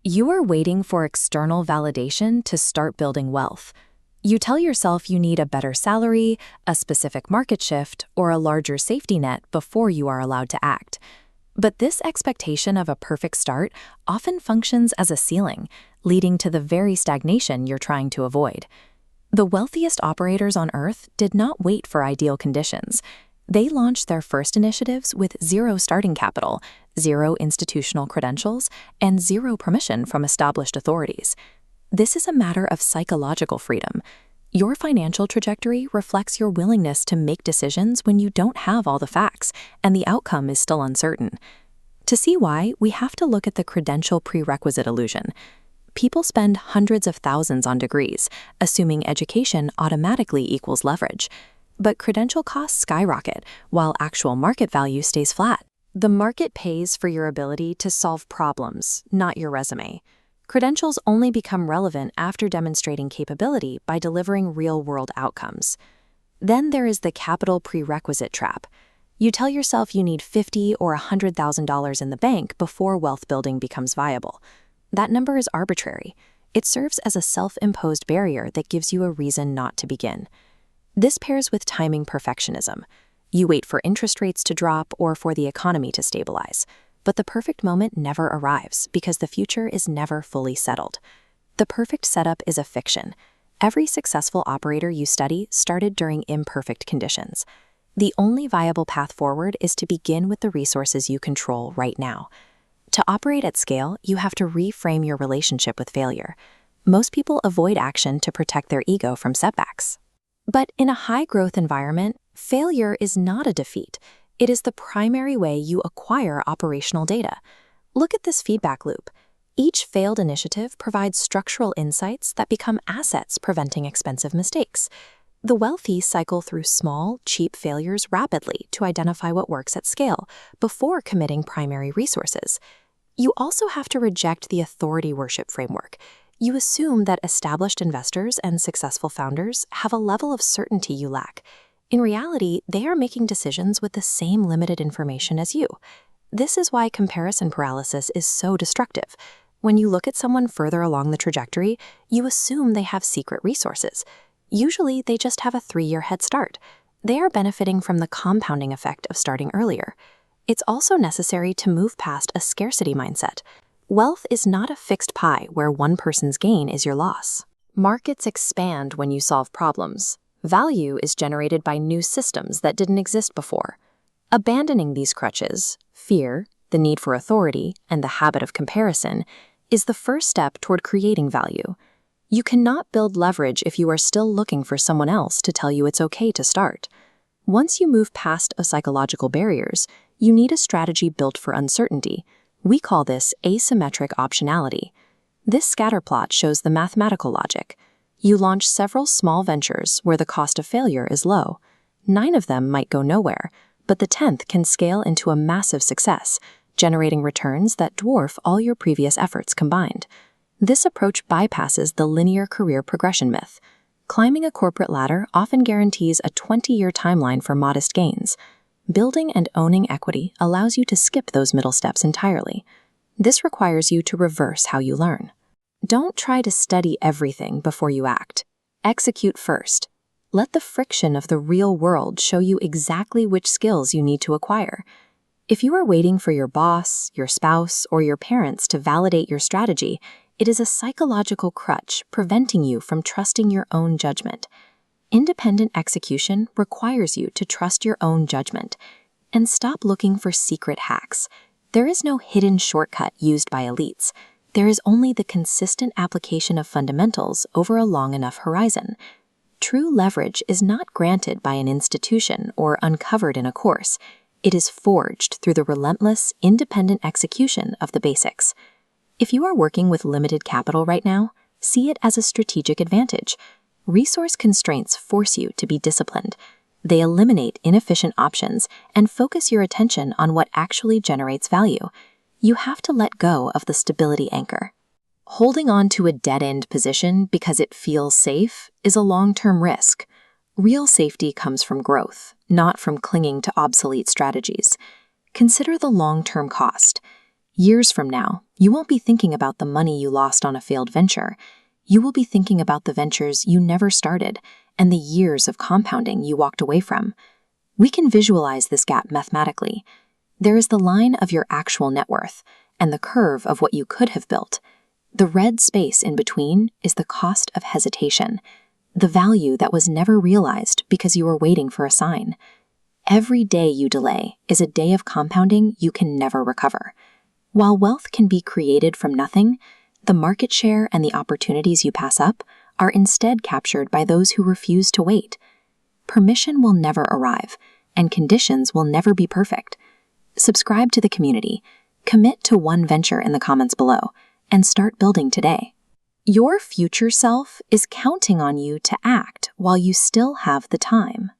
You are waiting for external validation to start building wealth. You tell yourself you need a better salary, a specific market shift, or a larger safety net before you are allowed to act. But this expectation of a perfect start often functions as a ceiling, leading to the very stagnation you're trying to avoid. The wealthiest operators on Earth did not wait for ideal conditions. They launched their first initiatives with zero starting capital, zero institutional credentials, and zero permission from established authorities. This is a matter of psychological freedom. Your financial trajectory reflects your willingness to make decisions when you don't have all the facts and the outcome is still uncertain. To see why, we have to look at the credential prerequisite illusion. People spend hundreds of thousands on degrees, assuming education automatically equals leverage. But credential costs skyrocket, while actual market value stays flat. The market pays for your ability to solve problems, not your resume. Credentials only become relevant after demonstrating capability by delivering real-world outcomes. Then there is the capital prerequisite trap. You tell yourself you need $50,000 or $100,000 in the bank before wealth building becomes viable. That number is arbitrary. It serves as a self-imposed barrier that gives you a reason not to begin. This pairs with timing perfectionism. You wait for interest rates to drop or for the economy to stabilize. But the perfect moment never arrives because the future is never fully settled. The perfect setup is a fiction. Every successful operator you study started during imperfect conditions. The only viable path forward is to begin with the resources you control right now. To operate at scale, you have to reframe your relationship with failure. Most people avoid action to protect their ego from setbacks. But in a high-growth environment, failure is not a defeat. It is the primary way you acquire operational data. Look at this feedback loop. Each failed initiative provides structural insights that become assets preventing expensive mistakes. The wealthy cycle through small, cheap failures rapidly to identify what works at scale before committing primary resources. You also have to reject the authority worship framework. You assume that established investors and successful founders have a level of certainty you lack. In reality, they are making decisions with the same limited information as you. This is why comparison paralysis is so destructive. When you look at someone further along the trajectory, you assume they have secret resources. Usually, they just have a 3-year head start. They are benefiting from the compounding effect of starting earlier. It's also necessary to move past a scarcity mindset. Wealth is not a fixed pie where one person's gain is your loss. Markets expand when you solve problems. Value is generated by new systems that didn't exist before. Abandoning these crutches, fear, the need for authority, and the habit of comparison, is the first step toward creating value. You cannot build leverage if you are still looking for someone else to tell you it's okay to start. Once you move past psychological barriers, you need a strategy built for uncertainty. We call this asymmetric optionality. This scatterplot shows the mathematical logic. You launch several small ventures where the cost of failure is low. 9 of them might go nowhere, but the 10th can scale into a massive success, generating returns that dwarf all your previous efforts combined. This approach bypasses the linear career progression myth. Climbing a corporate ladder often guarantees a 20-year timeline for modest gains. Building and owning equity allows you to skip those middle steps entirely. This requires you to reverse how you learn. Don't try to study everything before you act. Execute first. Let the friction of the real world show you exactly which skills you need to acquire. If you are waiting for your boss, your spouse, or your parents to validate your strategy, it is a psychological crutch preventing you from trusting your own judgment. Independent execution requires you to trust your own judgment. And stop looking for secret hacks. There is no hidden shortcut used by elites. There is only the consistent application of fundamentals over a long enough horizon. True leverage is not granted by an institution or uncovered in a course. It is forged through the relentless, independent execution of the basics. If you are working with limited capital right now, see it as a strategic advantage. Resource constraints force you to be disciplined. They eliminate inefficient options and focus your attention on what actually generates value. You have to let go of the stability anchor. Holding on to a dead-end position because it feels safe is a long-term risk. Real safety comes from growth, not from clinging to obsolete strategies. Consider the long-term cost. Years from now, you won't be thinking about the money you lost on a failed venture. You will be thinking about the ventures you never started and the years of compounding you walked away from. We can visualize this gap mathematically. There is the line of your actual net worth and the curve of what you could have built. The red space in between is the cost of hesitation, the value that was never realized because you were waiting for a sign. Every day you delay is a day of compounding you can never recover. While wealth can be created from nothing, the market share and the opportunities you pass up are instead captured by those who refuse to wait. Permission will never arrive, and conditions will never be perfect. Subscribe to the community, commit to one venture in the comments below, and start building today. Your future self is counting on you to act while you still have the time.